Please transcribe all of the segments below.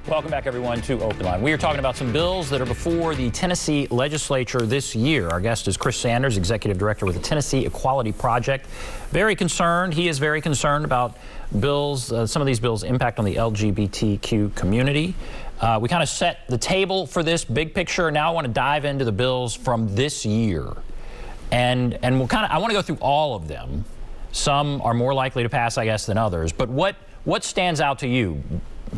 Welcome back, everyone, to OpenLine. We are talking about some bills that are before the Tennessee legislature this year. Our guest is Chris Sanders, Executive Director with the Tennessee Equality Project. Very concerned. He is very concerned about bills, some of these bills' impact on the LGBTQ community. We kind of set the table for this big picture. Now I want to dive into the bills from this year. And I want to go through all of them. Some are more likely to pass, I guess, than others. But what stands out to you?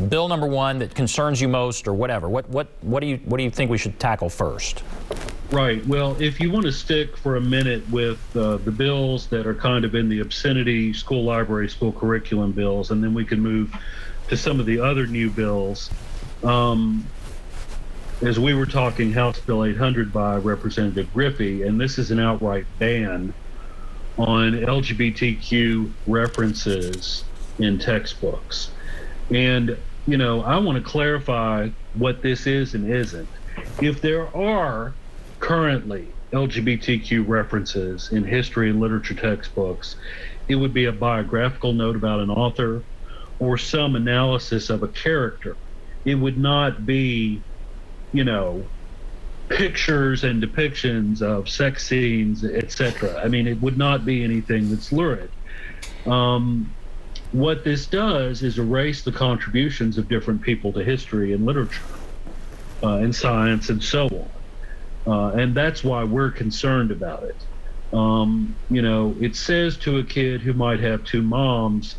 Bill number one that concerns you most, or whatever. What do you think we should tackle first? Right. Well, if you want to stick for a minute with the bills that are kind of in the obscenity, school library, school curriculum bills, and then we can move to some of the other new bills. As we were talking House Bill 800 by Representative Griffey, and this is an outright ban on LGBTQ references in textbooks. And, you know, I want to clarify what this is and isn't. If there are currently LGBTQ references in history and literature textbooks, it would be a biographical note about an author or some analysis of a character. It would not be, you know, pictures and depictions of sex scenes, etc. I mean, it would not be anything that's lurid. What this does is erase the contributions of different people to history and literature and science and so on. And that's why we're concerned about it. You know, it says to a kid who might have two moms,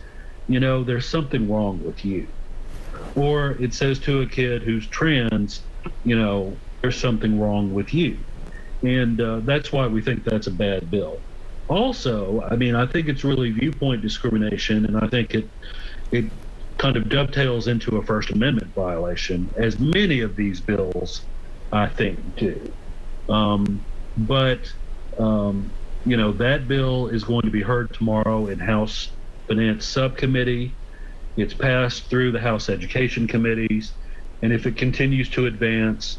you know, there's something wrong with you. Or it says to a kid who's trans, you know, there's something wrong with you. And that's why we think that's a bad bill. Also, I mean, I think it's really viewpoint discrimination, and I think it kind of dovetails into a First Amendment violation, as many of these bills, I think, do. You know, that bill is going to be heard tomorrow in House Finance Subcommittee. It's passed through the House Education Committees, and if it continues to advance,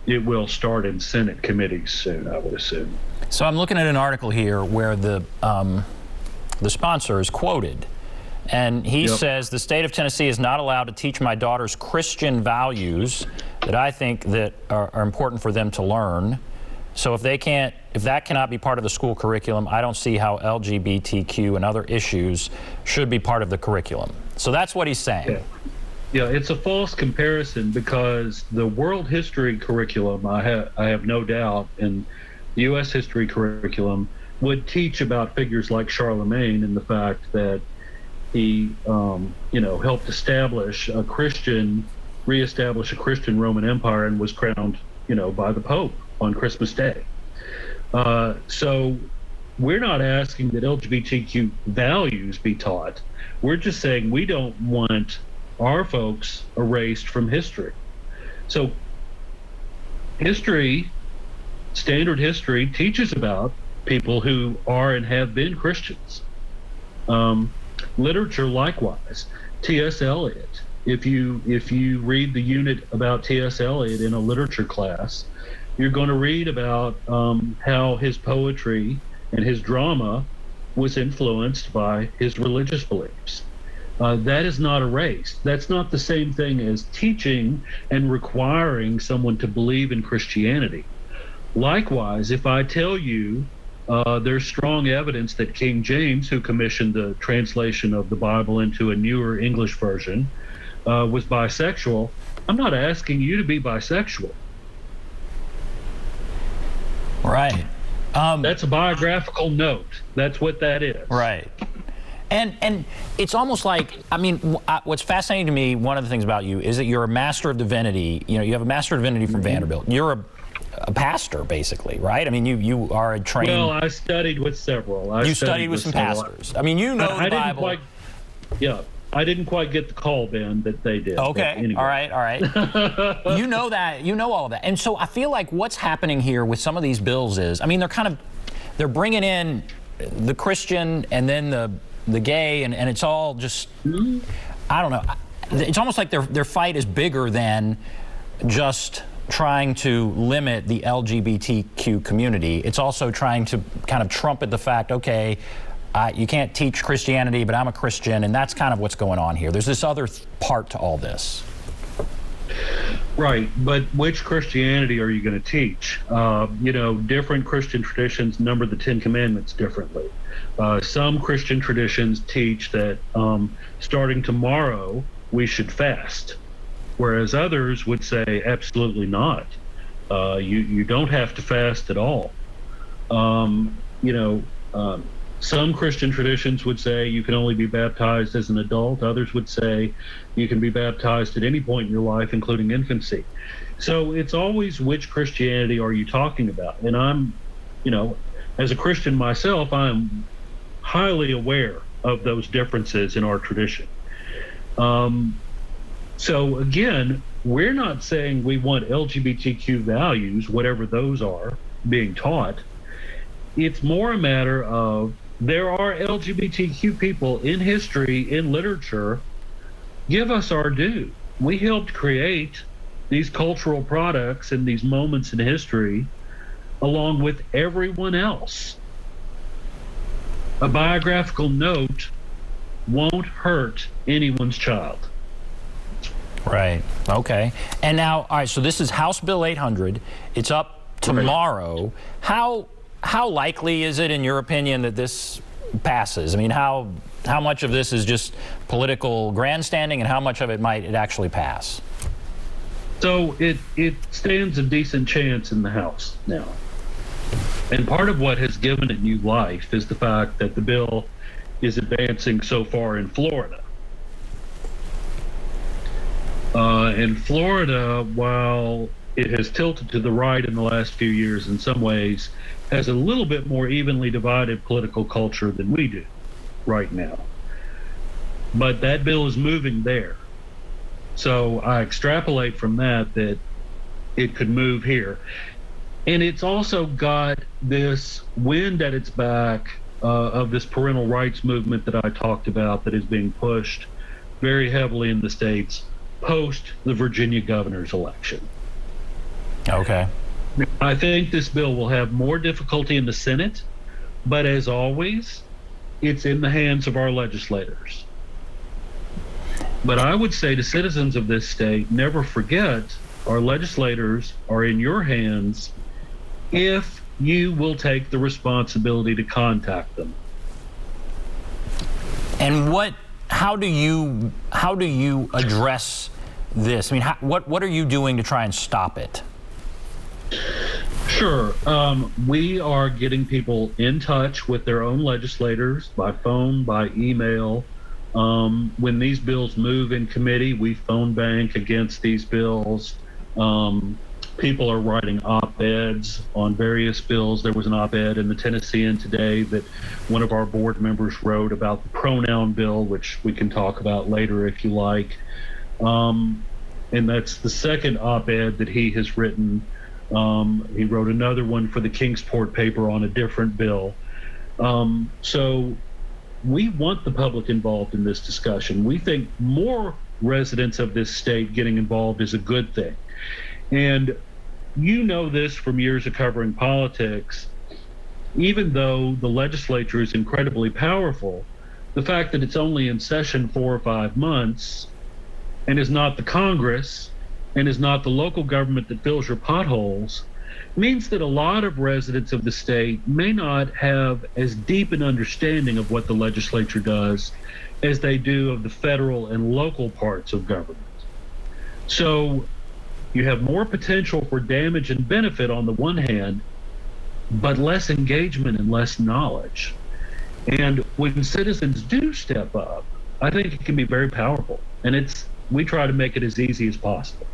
it will start in Senate committees soon, I would assume. So I'm looking at an article here where the sponsor is quoted, and he says the state of Tennessee is not allowed to teach my daughters Christian values that I think that are important for them to learn. So if that cannot be part of the school curriculum, I don't see how LGBTQ and other issues should be part of the curriculum. So that's what he's saying. Yeah, it's a false comparison, because the world history curriculum, I have no doubt, and the U.S. history curriculum would teach about figures like Charlemagne and the fact that he, you know, helped reestablish a Christian Roman Empire and was crowned, you know, by the Pope on Christmas Day. So we're not asking that LGBTQ values be taught. We're just saying we don't want our folks erased from history. So history, standard history, teaches about people who are and have been Christians. Literature, likewise. T.S. Eliot. If you read the unit about T.S. Eliot in a literature class, you're going to read about how his poetry and his drama was influenced by his religious beliefs. That is not erased. That's not the same thing as teaching and requiring someone to believe in Christianity. Likewise, if I tell you there's strong evidence that King James, who commissioned the translation of the Bible into a newer English version, was bisexual, I'm not asking you to be bisexual. Right. That's a biographical note. That's what that is. Right. And it's almost like, I mean, what's fascinating to me, one of the things about you is that you're a Master of Divinity. You know, you have a Master of Divinity from Vanderbilt. You're a pastor, basically, right? I mean, you are a trained... Well, I studied with several. You studied with some pastors. I mean, you know the Bible. I didn't quite get the call, Ben, that they did. Okay, anyway. all right. You know that, you know all of that. And so I feel like what's happening here with some of these bills is, I mean, they're bringing in the Christian and then the gay, and it's all just, I don't know. It's almost like their fight is bigger than just trying to limit the LGBTQ community. It's also trying to kind of trumpet the fact, okay, you can't teach Christianity, but I'm a Christian, and that's kind of what's going on here. There's this other part to all this. Right, but which Christianity are you going to teach? Different Christian traditions number the Ten Commandments differently. Some Christian traditions teach that starting tomorrow we should fast, whereas others would say absolutely not. You don't have to fast at all. Some Christian traditions would say you can only be baptized as an adult. Others would say you can be baptized at any point in your life, including infancy. So it's always which Christianity are you talking about? And I'm, as a Christian myself, I'm highly aware of those differences in our tradition. So again, we're not saying we want LGBTQ values, whatever those are, being taught. It's more a matter of there are LGBTQ people in history, in literature. Give us our due. We helped create these cultural products and these moments in history along with everyone else. A biographical note won't hurt anyone's child. Right. Okay. And now, all right, so this is House Bill 800. It's up tomorrow. Right. How likely is it, in your opinion, that this passes? I mean, how much of this is just political grandstanding, and how much of it might it actually pass? So it stands a decent chance in the House now. And part of what has given it new life is the fact that the bill is advancing so far in Florida. In Florida, while it has tilted to the right in the last few years in some ways, has a little bit more evenly divided political culture than we do right now. But that bill is moving there. So I extrapolate from that it could move here. And it's also got this wind at its back of this parental rights movement that I talked about that is being pushed very heavily in the states post the Virginia governor's election. Okay. I think this bill will have more difficulty in the Senate, but as always, it's in the hands of our legislators. But I would say to citizens of this state, never forget our legislators are in your hands if you will take the responsibility to contact them. And how do you address this? I mean, what are you doing to try and stop it? Sure. We are getting people in touch with their own legislators by phone, by email. When these bills move in committee, we phone bank against these bills. People are writing op-eds on various bills. There was an op-ed in the Tennessean today that one of our board members wrote about the pronoun bill, which we can talk about later if you like. And that's the second op-ed that he has written. He wrote another one for the Kingsport paper on a different bill. So we want the public involved in this discussion. We think more residents of this state getting involved is a good thing. And you know this from years of covering politics, even though the legislature is incredibly powerful, the fact that it's only in session 4 or 5 months and is not the Congress and is not the local government that fills your potholes means that a lot of residents of the state may not have as deep an understanding of what the legislature does as they do of the federal and local parts of government. So you have more potential for damage and benefit on the one hand, but less engagement and less knowledge. And when citizens do step up, I think it can be very powerful. And we try to make it as easy as possible.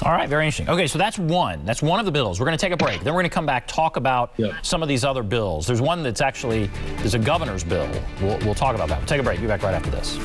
All right, very interesting. Okay, so that's one of the bills. We're going to take a break. Then we're going to come back, talk about some of these other bills. There's one that's there's a governor's bill. We'll talk about that. We'll take a break. Be back right after this.